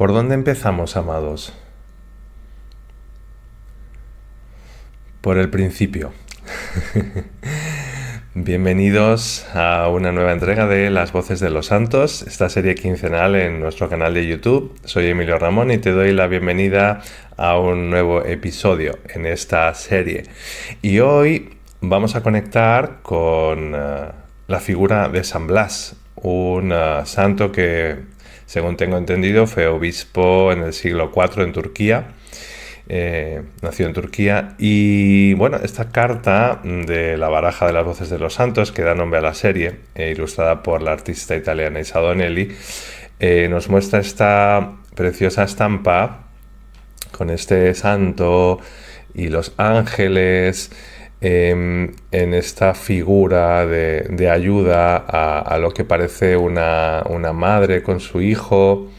¿Por dónde empezamos, amados? Por el principio. Bienvenidos a una nueva entrega de Las Voces de los Santos, esta serie quincenal en nuestro canal de YouTube. Soy Emilio Ramón y te doy la bienvenida a un nuevo episodio en esta serie. Y hoy vamos a conectar con la figura de San Blas, un santo que, según tengo entendido, fue obispo en el siglo IV en Turquía. Nació en Turquía y bueno, esta carta de la baraja de las voces de los santos que da nombre a la serie, ilustrada por la artista italiana Isa Donelli, nos muestra esta preciosa estampa con este santo y los ángeles en esta figura de ayuda a lo que parece una madre con su hijo.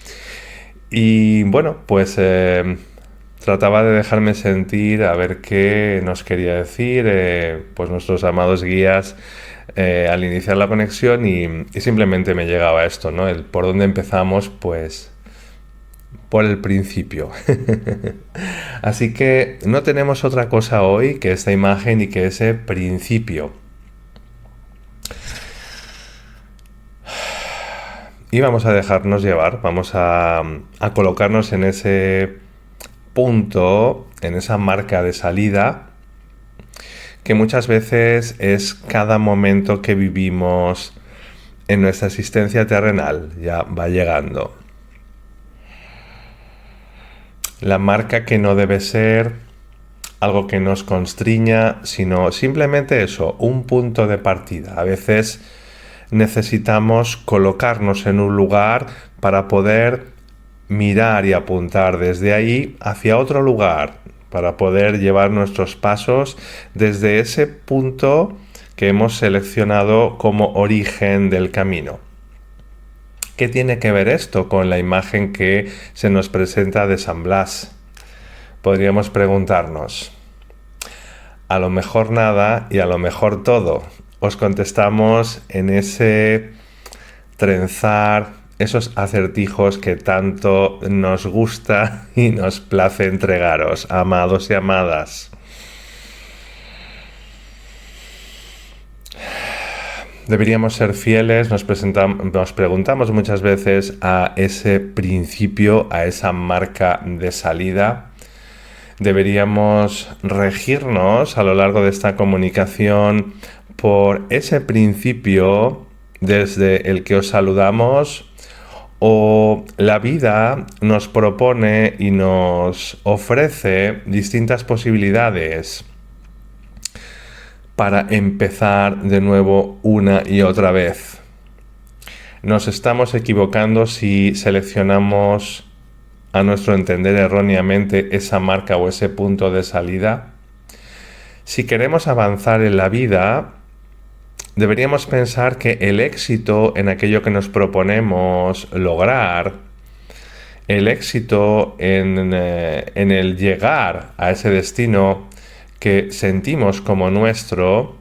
Y bueno, pues trataba de dejarme sentir a ver qué nos quería decir pues nuestros amados guías al iniciar la conexión y simplemente me llegaba esto, ¿no? El por dónde empezamos, pues por el principio. Así que no tenemos otra cosa hoy que esta imagen y que ese principio. Y vamos a dejarnos llevar, vamos a colocarnos en ese punto, en esa marca de salida, que muchas veces es cada momento que vivimos en nuestra existencia terrenal, ya va llegando. La marca que no debe ser algo que nos constriña, sino simplemente eso, un punto de partida. A veces necesitamos colocarnos en un lugar para poder mirar y apuntar desde ahí hacia otro lugar, para poder llevar nuestros pasos desde ese punto que hemos seleccionado como origen del camino. ¿Qué tiene que ver esto con la imagen que se nos presenta de San Blas? Podríamos preguntarnos. A lo mejor nada y a lo mejor todo. Os contestamos en ese trenzar esos acertijos que tanto nos gusta y nos place entregaros, amados y amadas. Deberíamos ser fieles, nos preguntamos muchas veces a ese principio, a esa marca de salida. Deberíamos regirnos a lo largo de esta comunicación por ese principio desde el que os saludamos, o la vida nos propone y nos ofrece distintas posibilidades para empezar de nuevo una y otra vez. Nos estamos equivocando si seleccionamos a nuestro entender erróneamente esa marca o ese punto de salida. Si queremos avanzar en la vida, deberíamos pensar que el éxito en aquello que nos proponemos lograr, el éxito en el llegar a ese destino que sentimos como nuestro,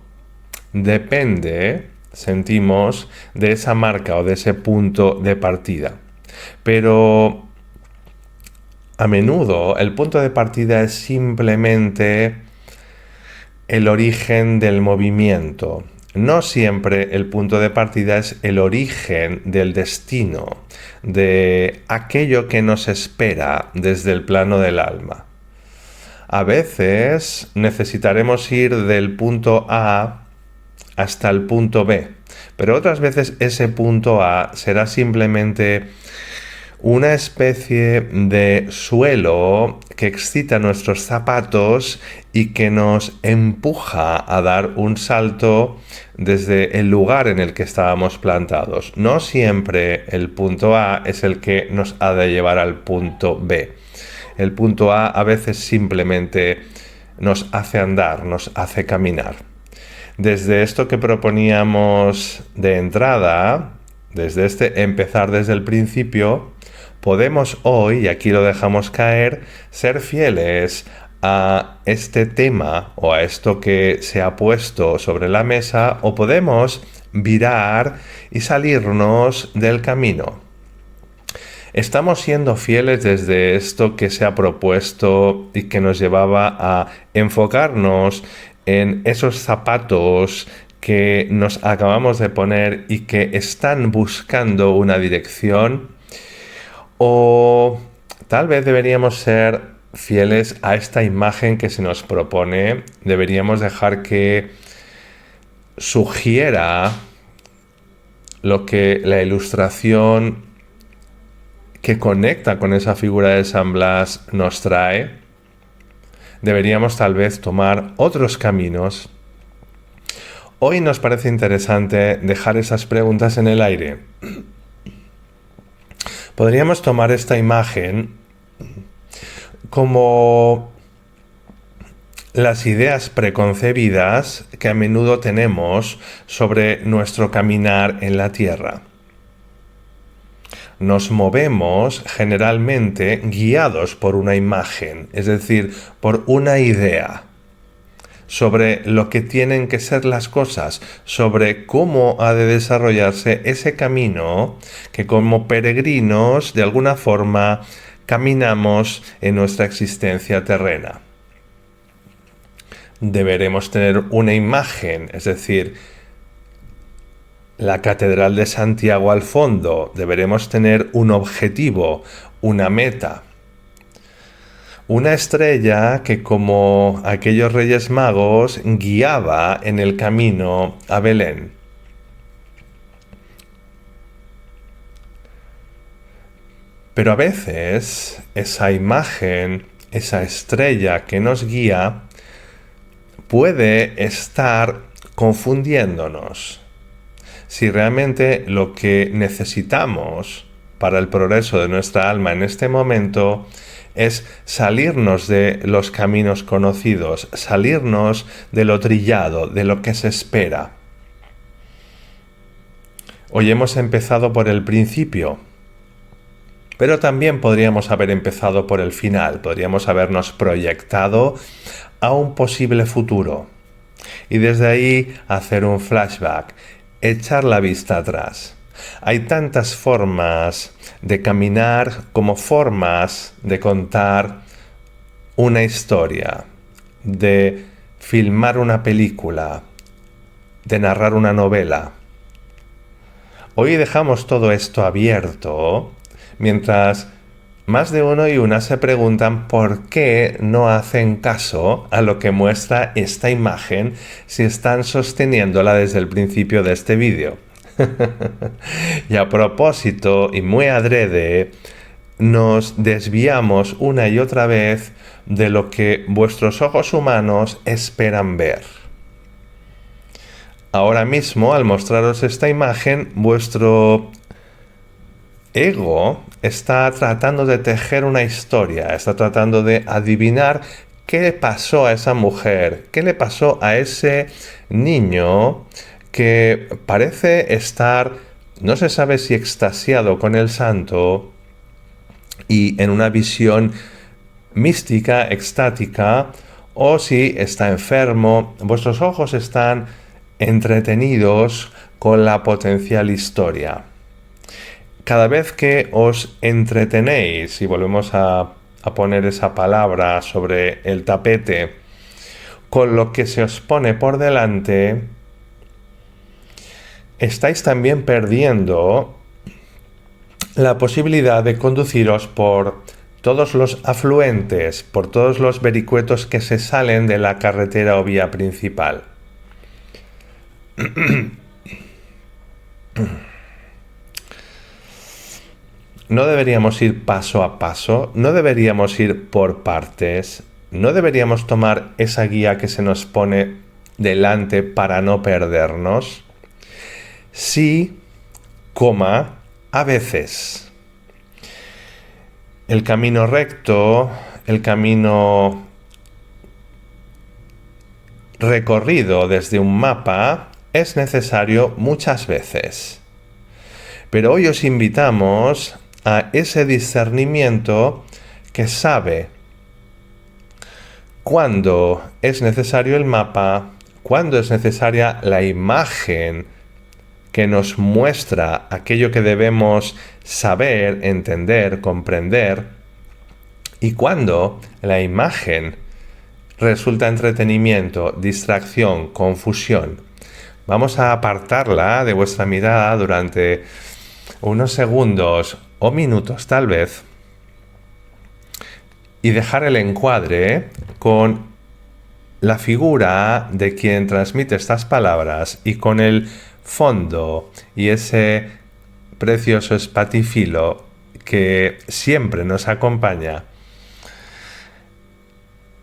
depende, sentimos, de esa marca o de ese punto de partida. Pero a menudo el punto de partida es simplemente el origen del movimiento. No siempre el punto de partida es el origen del destino, de aquello que nos espera desde el plano del alma. A veces necesitaremos ir del punto A hasta el punto B, pero otras veces ese punto A será simplemente una especie de suelo que excita nuestros zapatos y que nos empuja a dar un salto desde el lugar en el que estábamos plantados. No siempre el punto A es el que nos ha de llevar al punto B. El punto A veces simplemente nos hace andar, nos hace caminar. Desde esto que proponíamos de entrada, desde este empezar desde el principio, podemos hoy, y aquí lo dejamos caer, ser fieles a este tema o a esto que se ha puesto sobre la mesa, o podemos virar y salirnos del camino. ¿Estamos siendo fieles desde esto que se ha propuesto y que nos llevaba a enfocarnos en esos zapatos que nos acabamos de poner y que están buscando una dirección? ¿O tal vez deberíamos ser fieles a esta imagen que se nos propone? Deberíamos dejar que sugiera lo que la ilustración que conecta con esa figura de San Blas nos trae. Deberíamos tal vez tomar otros caminos. Hoy nos parece interesante dejar esas preguntas en el aire. Podríamos tomar esta imagen como las ideas preconcebidas que a menudo tenemos sobre nuestro caminar en la tierra. Nos movemos generalmente guiados por una imagen, es decir, por una idea sobre lo que tienen que ser las cosas, sobre cómo ha de desarrollarse ese camino que como peregrinos de alguna forma caminamos en nuestra existencia terrena. Deberemos tener una imagen, es decir, la Catedral de Santiago al fondo. Deberemos tener un objetivo, una meta. Una estrella que, como aquellos Reyes Magos, guiaba en el camino a Belén. Pero a veces esa imagen, esa estrella que nos guía, puede estar confundiéndonos. Si realmente lo que necesitamos para el progreso de nuestra alma en este momento es salirnos de los caminos conocidos, salirnos de lo trillado, de lo que se espera. Hoy hemos empezado por el principio, pero también podríamos haber empezado por el final, podríamos habernos proyectado a un posible futuro y desde ahí hacer un flashback, echar la vista atrás. Hay tantas formas de caminar como formas de contar una historia, de filmar una película, de narrar una novela. Hoy dejamos todo esto abierto, mientras más de uno y una se preguntan por qué no hacen caso a lo que muestra esta imagen si están sosteniéndola desde el principio de este vídeo. Y a propósito, y muy adrede, nos desviamos una y otra vez de lo que vuestros ojos humanos esperan ver. Ahora mismo, al mostraros esta imagen, vuestro ego está tratando de tejer una historia, está tratando de adivinar qué le pasó a esa mujer, qué le pasó a ese niño que parece estar, no se sabe si extasiado con el santo y en una visión mística, extática, o si está enfermo. Vuestros ojos están entretenidos con la potencial historia. Cada vez que os entretenéis, y volvemos a poner esa palabra sobre el tapete, con lo que se os pone por delante, estáis también perdiendo la posibilidad de conduciros por todos los afluentes, por todos los vericuetos que se salen de la carretera o vía principal. No deberíamos ir paso a paso, no deberíamos ir por partes, no deberíamos tomar esa guía que se nos pone delante para no perdernos. Sí, a veces. El camino recto, el camino recorrido desde un mapa es necesario muchas veces. Pero hoy os invitamos a ese discernimiento que sabe cuándo es necesario el mapa, cuándo es necesaria la imagen que nos muestra aquello que debemos saber, entender, comprender, y cuando la imagen resulta entretenimiento, distracción, confusión, vamos a apartarla de vuestra mirada durante unos segundos o minutos tal vez y dejar el encuadre con la figura de quien transmite estas palabras y con el fondo y ese precioso espatifilo que siempre nos acompaña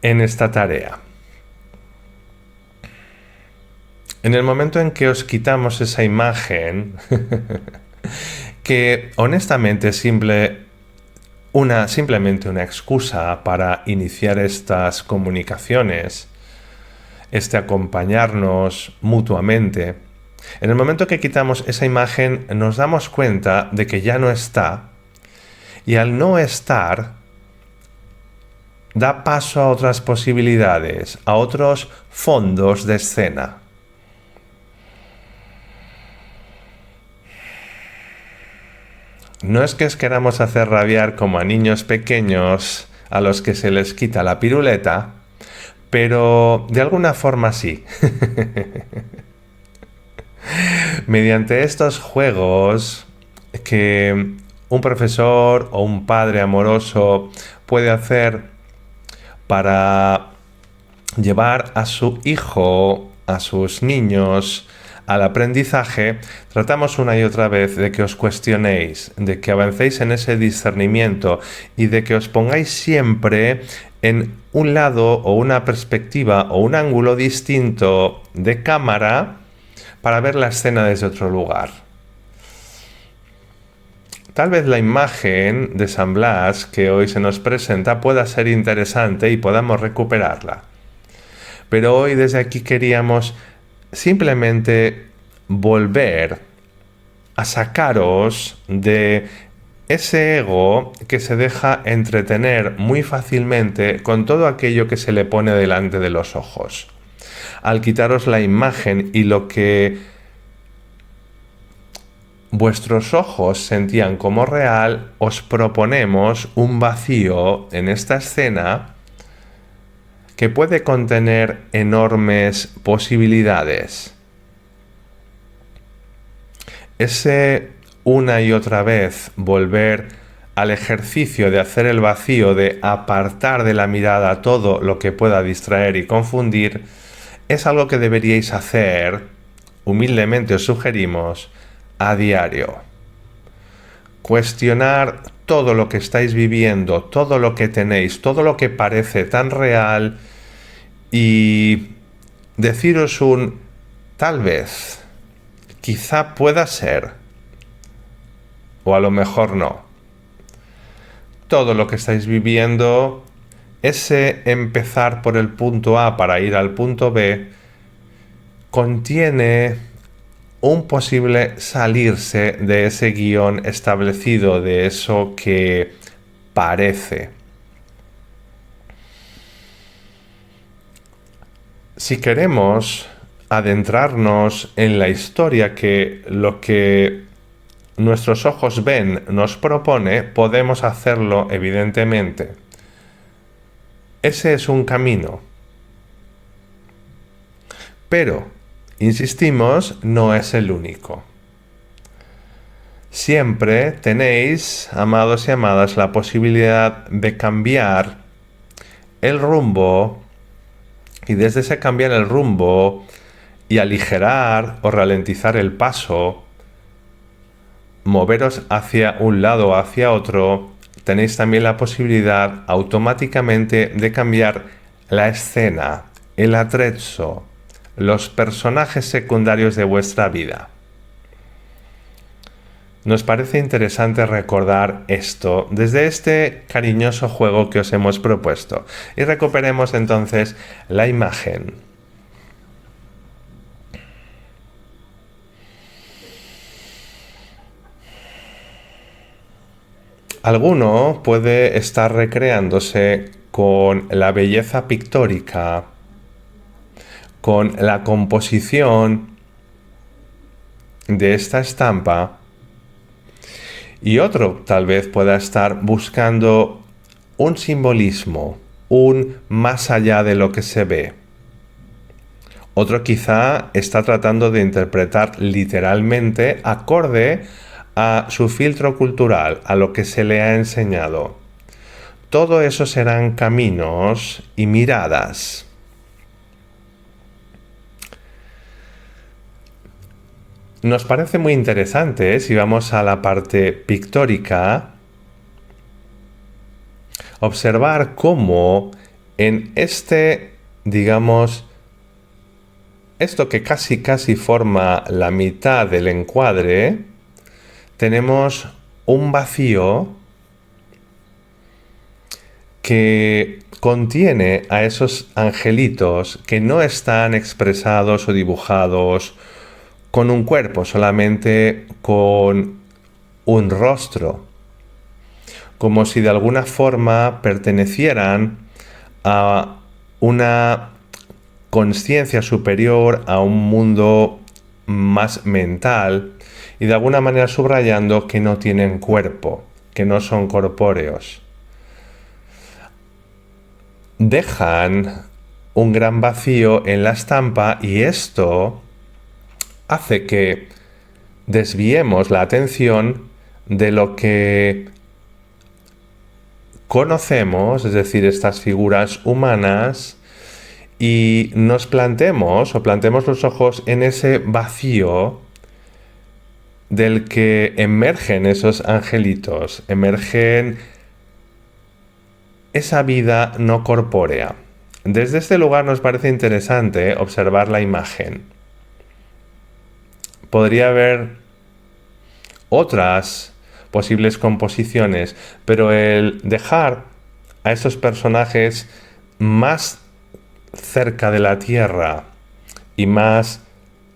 en esta tarea. En el momento en que os quitamos esa imagen, que honestamente es simplemente una excusa para iniciar estas comunicaciones, acompañarnos mutuamente, en el momento que quitamos esa imagen nos damos cuenta de que ya no está, y al no estar da paso a otras posibilidades, a otros fondos de escena. No es que os queramos hacer rabiar como a niños pequeños a los que se les quita la piruleta, pero de alguna forma sí. Mediante estos juegos que un profesor o un padre amoroso puede hacer para llevar a su hijo, a sus niños, al aprendizaje, tratamos una y otra vez de que os cuestionéis, de que avancéis en ese discernimiento y de que os pongáis siempre en un lado o una perspectiva o un ángulo distinto de cámara para ver la escena desde otro lugar. Tal vez la imagen de San Blas que hoy se nos presenta pueda ser interesante y podamos recuperarla. Pero hoy desde aquí queríamos simplemente volver a sacaros de ese ego que se deja entretener muy fácilmente con todo aquello que se le pone delante de los ojos. Al quitaros la imagen y lo que vuestros ojos sentían como real, os proponemos un vacío en esta escena que puede contener enormes posibilidades. Ese una y otra vez volver al ejercicio de hacer el vacío, de apartar de la mirada todo lo que pueda distraer y confundir, es algo que deberíais hacer, humildemente os sugerimos, a diario. Cuestionar todo lo que estáis viviendo, todo lo que tenéis, todo lo que parece tan real y deciros un tal vez, quizá pueda ser, o a lo mejor no. Todo lo que estáis viviendo, ese empezar por el punto A para ir al punto B, contiene un posible salirse de ese guión establecido, de eso que parece. Si queremos adentrarnos en la historia que lo que nuestros ojos ven nos propone, podemos hacerlo evidentemente. Ese es un camino. Pero, insistimos, no es el único. Siempre tenéis, amados y amadas, la posibilidad de cambiar el rumbo y desde ese cambiar el rumbo y aligerar o ralentizar el paso, moveros hacia un lado o hacia otro, tenéis también la posibilidad automáticamente de cambiar la escena, el atrezzo, los personajes secundarios de vuestra vida. Nos parece interesante recordar esto desde este cariñoso juego que os hemos propuesto y recuperemos entonces la imagen. Alguno puede estar recreándose con la belleza pictórica, con la composición de esta estampa, y otro tal vez pueda estar buscando un simbolismo, un más allá de lo que se ve. Otro quizá está tratando de interpretar literalmente acorde a su filtro cultural, a lo que se le ha enseñado. Todo eso serán caminos y miradas. Nos parece muy interesante, si vamos a la parte pictórica, observar cómo en digamos, esto que casi forma la mitad del encuadre, tenemos un vacío que contiene a esos angelitos que no están expresados o dibujados con un cuerpo, solamente con un rostro, como si de alguna forma pertenecieran a una conciencia superior, a un mundo más mental, y de alguna manera subrayando que no tienen cuerpo, que no son corpóreos. Dejan un gran vacío en la estampa y esto hace que desviemos la atención de lo que conocemos, es decir, estas figuras humanas, y nos plantemos los ojos en ese vacío del que emergen esos angelitos, emergen esa vida no corpórea. Desde este lugar nos parece interesante observar la imagen. Podría haber otras posibles composiciones, pero el dejar a estos personajes más cerca de la tierra y más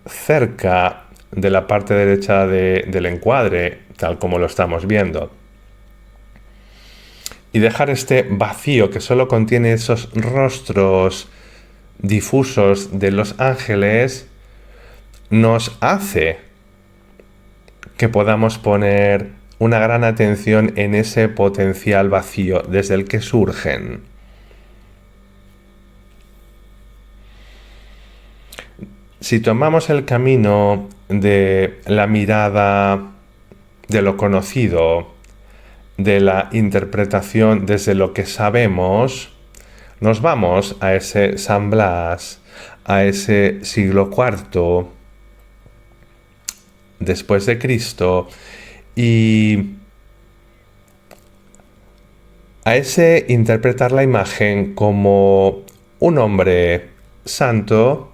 cerca de la parte derecha del encuadre, tal como lo estamos viendo, y dejar este vacío que solo contiene esos rostros difusos de los ángeles, nos hace que podamos poner una gran atención en ese potencial vacío desde el que surgen. Si tomamos el camino de la mirada de lo conocido, de la interpretación desde lo que sabemos, nos vamos a ese San Blas, a ese siglo IV después de Cristo, y a ese interpretar la imagen como un hombre santo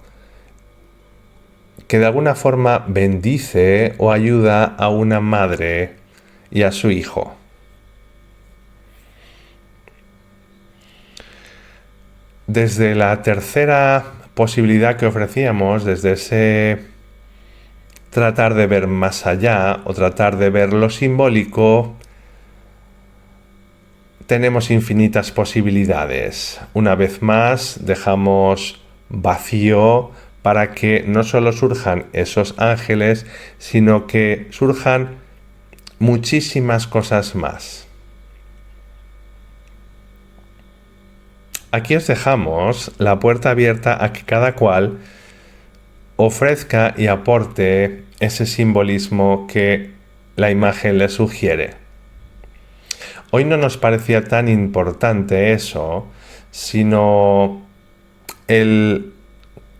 que de alguna forma bendice o ayuda a una madre y a su hijo. Desde la tercera posibilidad que ofrecíamos, desde ese tratar de ver más allá o tratar de ver lo simbólico, tenemos infinitas posibilidades. Una vez más, dejamos vacío para que no solo surjan esos ángeles, sino que surjan muchísimas cosas más. Aquí os dejamos la puerta abierta a que cada cual ofrezca y aporte ese simbolismo que la imagen le sugiere. Hoy no nos parecía tan importante eso, sino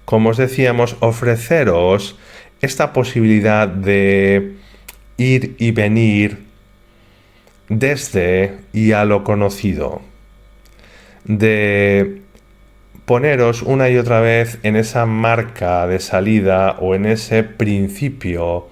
como os decíamos, ofreceros esta posibilidad de ir y venir desde y a lo conocido, de poneros una y otra vez en esa marca de salida o en ese principio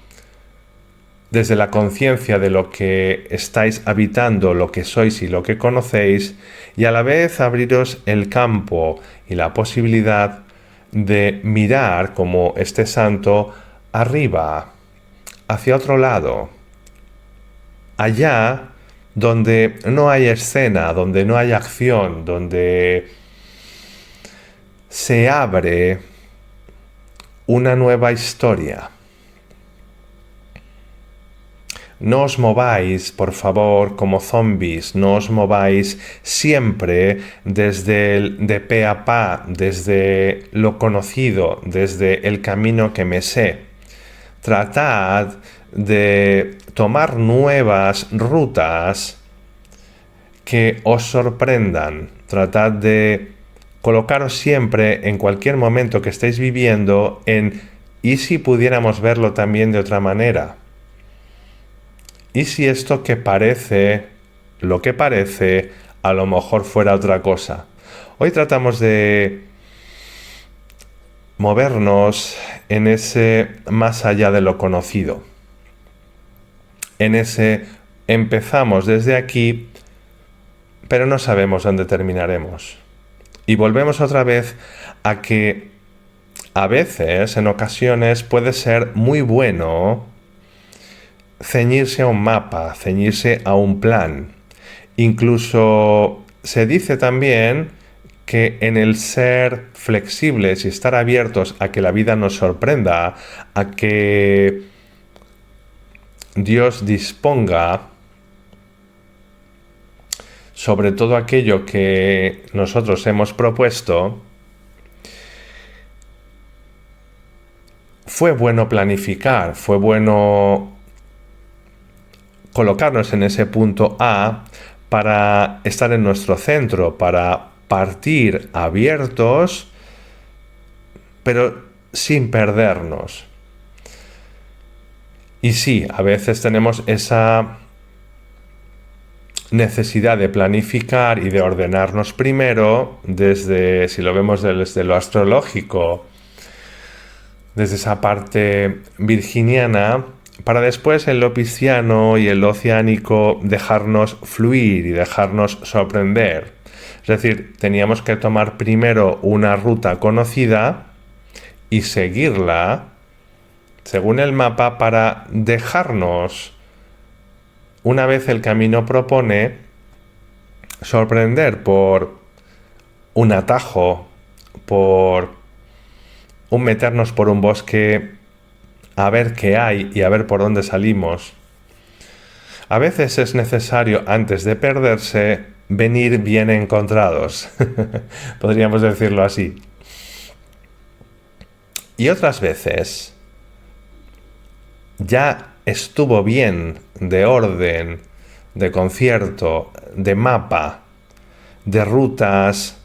desde la conciencia de lo que estáis habitando, lo que sois y lo que conocéis, y a la vez abriros el campo y la posibilidad de mirar como este santo arriba, hacia otro lado, allá donde no hay escena, donde no hay acción, donde se abre una nueva historia. No os mováis, por favor, como zombies, no os mováis siempre de pe a pa, desde lo conocido, desde el camino que me sé. Tratad de tomar nuevas rutas que os sorprendan. Tratad de colocaros siempre en cualquier momento que estéis viviendo en ¿y si pudiéramos verlo también de otra manera? ¿Y si esto que parece, lo que parece, a lo mejor fuera otra cosa? Hoy tratamos de movernos en ese más allá de lo conocido. En ese empezamos desde aquí, pero no sabemos dónde terminaremos. Y volvemos otra vez a que a veces, en ocasiones, puede ser muy bueno ceñirse a un mapa, ceñirse a un plan. Incluso se dice también que en el ser flexibles y estar abiertos a que la vida nos sorprenda, a que Dios disponga sobre todo aquello que nosotros hemos propuesto, fue bueno planificar, fue bueno colocarnos en ese punto A para estar en nuestro centro, para partir abiertos, pero sin perdernos. Y sí, a veces tenemos esa necesidad de planificar y de ordenarnos primero, si lo vemos desde lo astrológico, desde esa parte virginiana, para después en lo pisciano y en lo oceánico dejarnos fluir y dejarnos sorprender. Es decir, teníamos que tomar primero una ruta conocida y seguirla según el mapa para dejarnos, una vez el camino propone, sorprender por un atajo, por un meternos por un bosque a ver qué hay y a ver por dónde salimos. A veces es necesario, antes de perderse, venir bien encontrados. Podríamos decirlo así. Y otras veces ya estuvo bien de orden, de concierto, de mapa, de rutas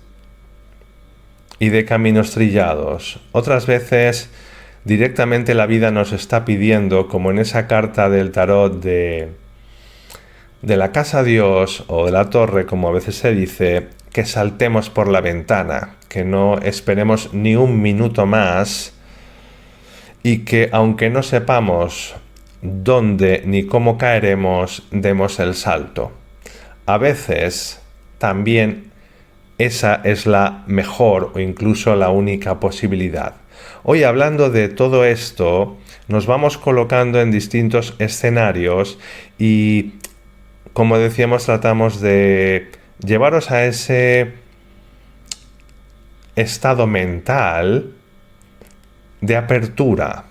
y de caminos trillados. Otras veces directamente la vida nos está pidiendo, como en esa carta del tarot de la casa Dios o de la torre, como a veces se dice, que saltemos por la ventana, que no esperemos ni un minuto más y que aunque no sepamos dónde ni cómo caeremos, demos el salto. A veces también esa es la mejor o incluso la única posibilidad. Hoy, hablando de todo esto, nos vamos colocando en distintos escenarios y, como decíamos, tratamos de llevaros a ese estado mental de apertura,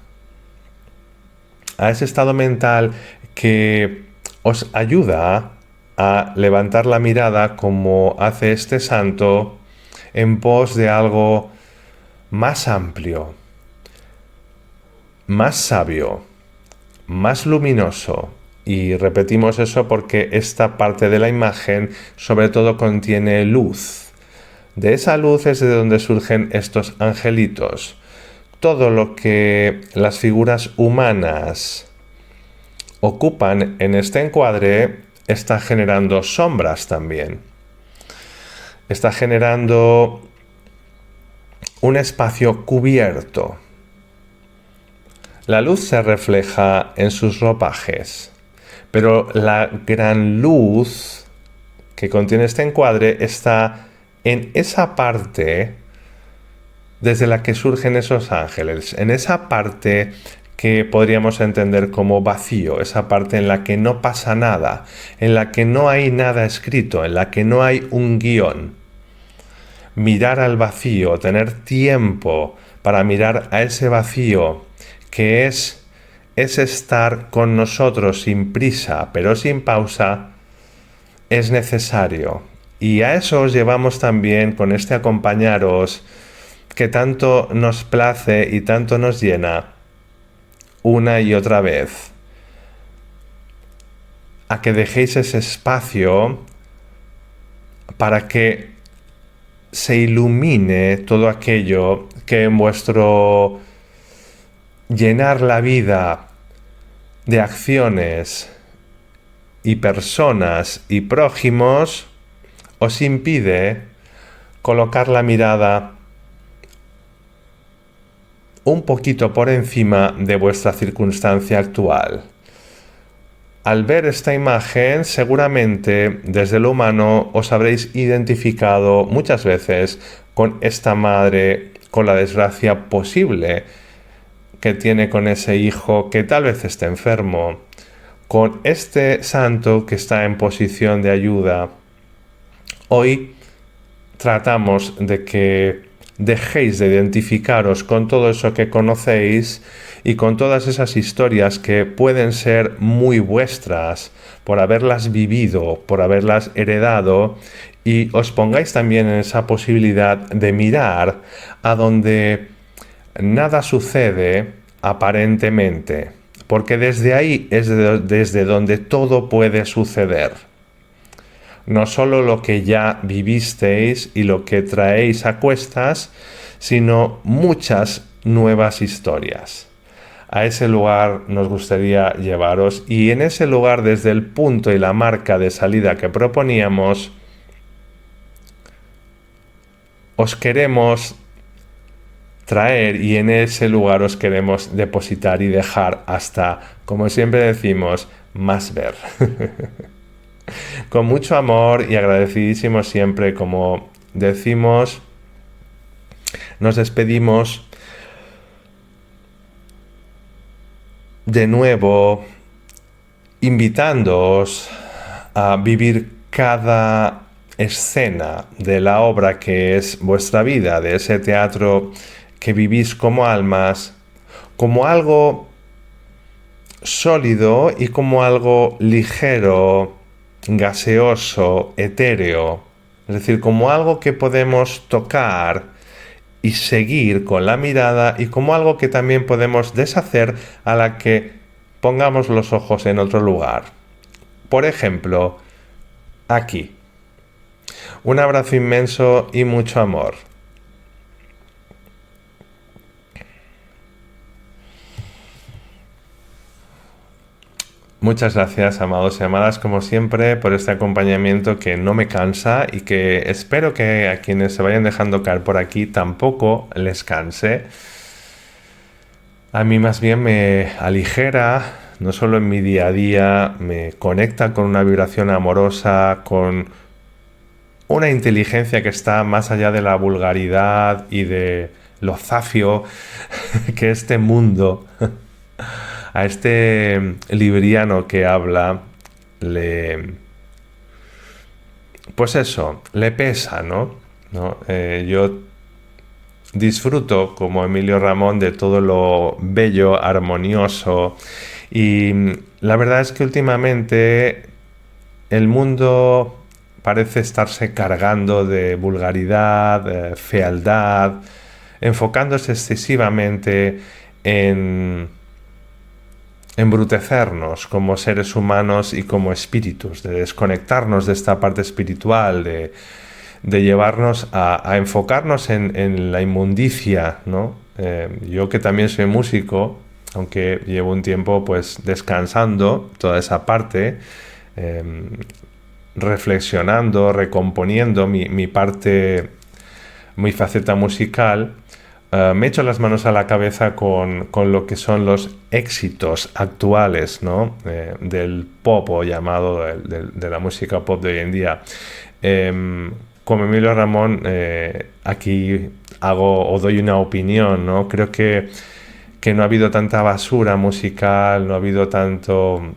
a ese estado mental que os ayuda a levantar la mirada, como hace este santo, en pos de algo más amplio, más sabio, más luminoso. Y repetimos eso porque esta parte de la imagen sobre todo contiene luz. De esa luz es de donde surgen estos angelitos. Todo lo que las figuras humanas ocupan en este encuadre está generando sombras también. Está generando un espacio cubierto. La luz se refleja en sus ropajes, pero la gran luz que contiene este encuadre está en esa parte desde la que surgen esos ángeles, en esa parte que podríamos entender como vacío, esa parte en la que no pasa nada, en la que no hay nada escrito, en la que no hay un guión. Mirar al vacío, tener tiempo para mirar a ese vacío, que es ese estar con nosotros sin prisa, pero sin pausa, es necesario. Y a eso os llevamos también con este acompañaros que tanto nos place y tanto nos llena una y otra vez. A que dejéis ese espacio para que se ilumine todo aquello que en vuestro llenar la vida de acciones y personas y prójimos os impide colocar la mirada un poquito por encima de vuestra circunstancia actual. Al ver esta imagen, seguramente desde lo humano os habréis identificado muchas veces con esta madre, con la desgracia posible que tiene con ese hijo que tal vez esté enfermo, con este santo que está en posición de ayuda. Hoy tratamos de que dejéis de identificaros con todo eso que conocéis y con todas esas historias que pueden ser muy vuestras por haberlas vivido, por haberlas heredado, y os pongáis también en esa posibilidad de mirar a donde nada sucede aparentemente, porque desde ahí es desde donde todo puede suceder. No solo lo que ya vivisteis y lo que traéis a cuestas, sino muchas nuevas historias. A ese lugar nos gustaría llevaros, y en ese lugar, desde el punto y la marca de salida que proponíamos, os queremos traer, y en ese lugar os queremos depositar y dejar hasta, como siempre decimos, más ver. Con mucho amor y agradecidísimo siempre, como decimos, nos despedimos de nuevo, invitándoos a vivir cada escena de la obra que es vuestra vida, de ese teatro que vivís como almas, como algo sólido y como algo ligero, gaseoso, etéreo, es decir, como algo que podemos tocar y seguir con la mirada, y como algo que también podemos deshacer a la que pongamos los ojos en otro lugar. Por ejemplo, aquí. Un abrazo inmenso y mucho amor. Muchas gracias, amados y amadas, como siempre, por este acompañamiento que no me cansa, y que espero que a quienes se vayan dejando caer por aquí tampoco les canse. A mí más bien me aligera, no solo en mi día a día, me conecta con una vibración amorosa, con una inteligencia que está más allá de la vulgaridad y de lo zafio que este mundo. A este libriano que habla, pues eso, le pesa, ¿no? Yo disfruto, como Emilio Ramón, de todo lo bello, armonioso, y la verdad es que últimamente el mundo parece estarse cargando de vulgaridad, fealdad, enfocándose excesivamente en embrutecernos como seres humanos y como espíritus, de desconectarnos de esta parte espiritual, de llevarnos a enfocarnos en la inmundicia, ¿no? Yo, que también soy músico, aunque llevo un tiempo pues descansando toda esa parte, reflexionando, recomponiendo mi parte, mi faceta musical, me echo las manos a la cabeza con lo que son los éxitos actuales, ¿no? Del pop, o llamado de la música pop de hoy en día. Como Emilio Ramón, aquí hago o doy una opinión, ¿no? Creo que no ha habido tanta basura musical, no ha habido tanto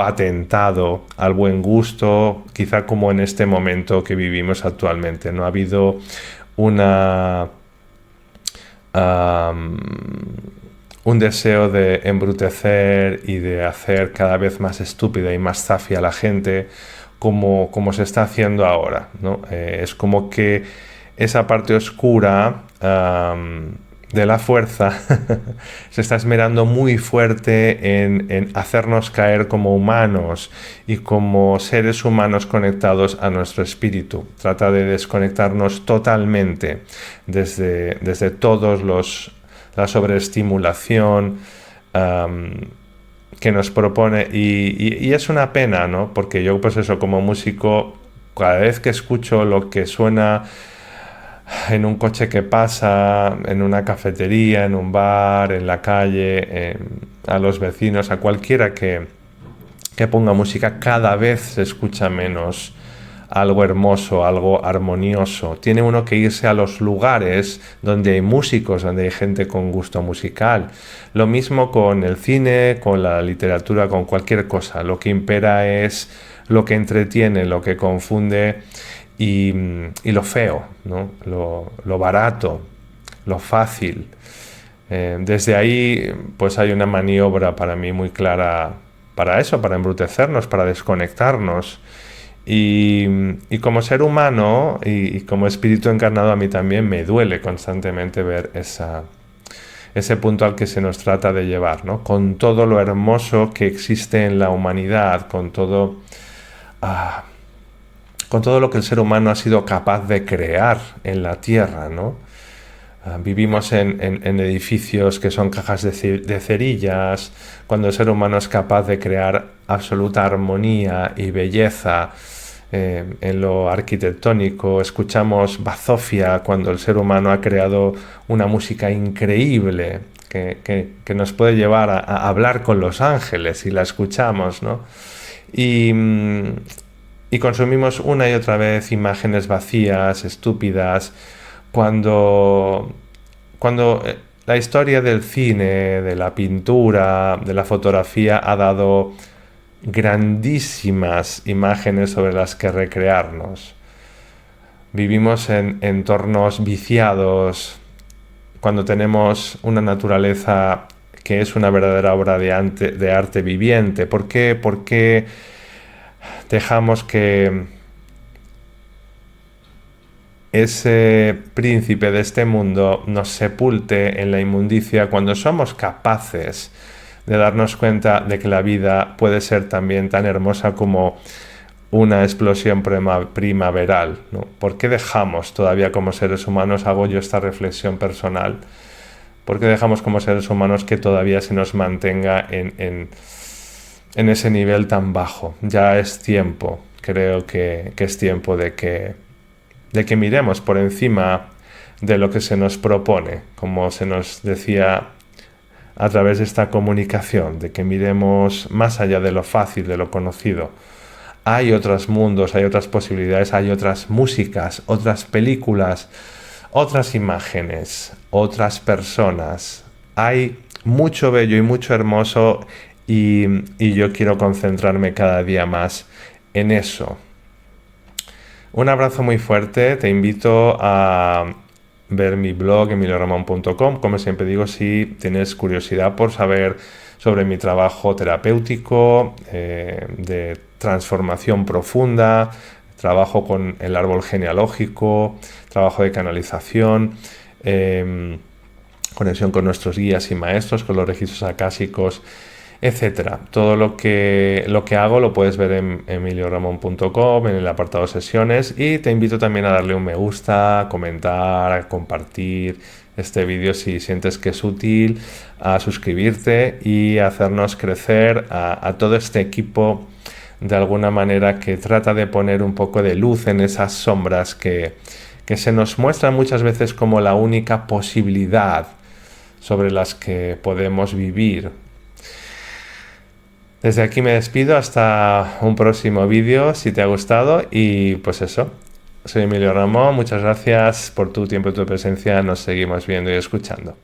atentado al buen gusto, quizá como en este momento que vivimos actualmente. No ha habido un deseo de embrutecer y de hacer cada vez más estúpida y más zafia a la gente como se está haciendo ahora, ¿no? Es como que esa parte oscura de la fuerza se está esmerando muy fuerte en hacernos caer como humanos y como seres humanos conectados a nuestro espíritu. Trata de desconectarnos totalmente desde todos la sobreestimulación que nos propone y es una pena, ¿no? Porque yo, pues eso, como músico, cada vez que escucho lo que suena en un coche que pasa, en una cafetería, en un bar, en la calle, a los vecinos, a cualquiera que ponga música, cada vez se escucha menos algo hermoso, algo armonioso. Tiene uno que irse a los lugares donde hay músicos, donde hay gente con gusto musical. Lo mismo con el cine, con la literatura, con cualquier cosa. Lo que impera es lo que entretiene, lo que confunde y lo feo, ¿no? Lo barato, lo fácil. Desde ahí pues hay una maniobra para mí muy clara para eso, para embrutecernos, para desconectarnos. Y como ser humano y como espíritu encarnado, a mí también me duele constantemente ver ese punto al que se nos trata de llevar, ¿no? Con todo lo hermoso que existe en la humanidad, con todo lo que el ser humano ha sido capaz de crear en la Tierra, ¿no? Vivimos en edificios que son cajas de cerillas, cuando el ser humano es capaz de crear absoluta armonía y belleza en lo arquitectónico. Escuchamos bazofia cuando el ser humano ha creado una música increíble que nos puede llevar a hablar con los ángeles si la escuchamos, ¿no? Y consumimos una y otra vez imágenes vacías, estúpidas, cuando la historia del cine, de la pintura, de la fotografía ha dado grandísimas imágenes sobre las que recrearnos. Vivimos en entornos viciados, cuando tenemos una naturaleza que es una verdadera obra de arte viviente. ¿Por qué dejamos que ese príncipe de este mundo nos sepulte en la inmundicia cuando somos capaces de darnos cuenta de que la vida puede ser también tan hermosa como una explosión primaveral, ¿no? ¿Por qué dejamos todavía como seres humanos, hago yo esta reflexión personal, por qué dejamos como seres humanos que todavía se nos mantenga en ese nivel tan bajo? Ya es tiempo, creo que es tiempo de que miremos por encima de lo que se nos propone, como se nos decía a través de esta comunicación, de que miremos más allá de lo fácil, de lo conocido. Hay otros mundos, hay otras posibilidades, hay otras músicas, otras películas, otras imágenes, otras personas. Hay mucho bello y mucho hermoso y yo quiero concentrarme cada día más en eso. Un abrazo muy fuerte, te invito a ver mi blog emilioramon.com. Como siempre digo, si tienes curiosidad por saber sobre mi trabajo terapéutico, de transformación profunda, trabajo con el árbol genealógico, trabajo de canalización, conexión con nuestros guías y maestros, con los registros acásicos, etcétera. Todo lo que hago lo puedes ver en emilioramon.com, en el apartado sesiones, y te invito también a darle un me gusta, comentar, a compartir este vídeo si sientes que es útil, a suscribirte y a hacernos crecer a todo este equipo de alguna manera que trata de poner un poco de luz en esas sombras que se nos muestran muchas veces como la única posibilidad sobre las que podemos vivir. Desde aquí me despido hasta un próximo vídeo, si te ha gustado, y pues eso, soy Emilio Ramón, muchas gracias por tu tiempo y tu presencia, nos seguimos viendo y escuchando.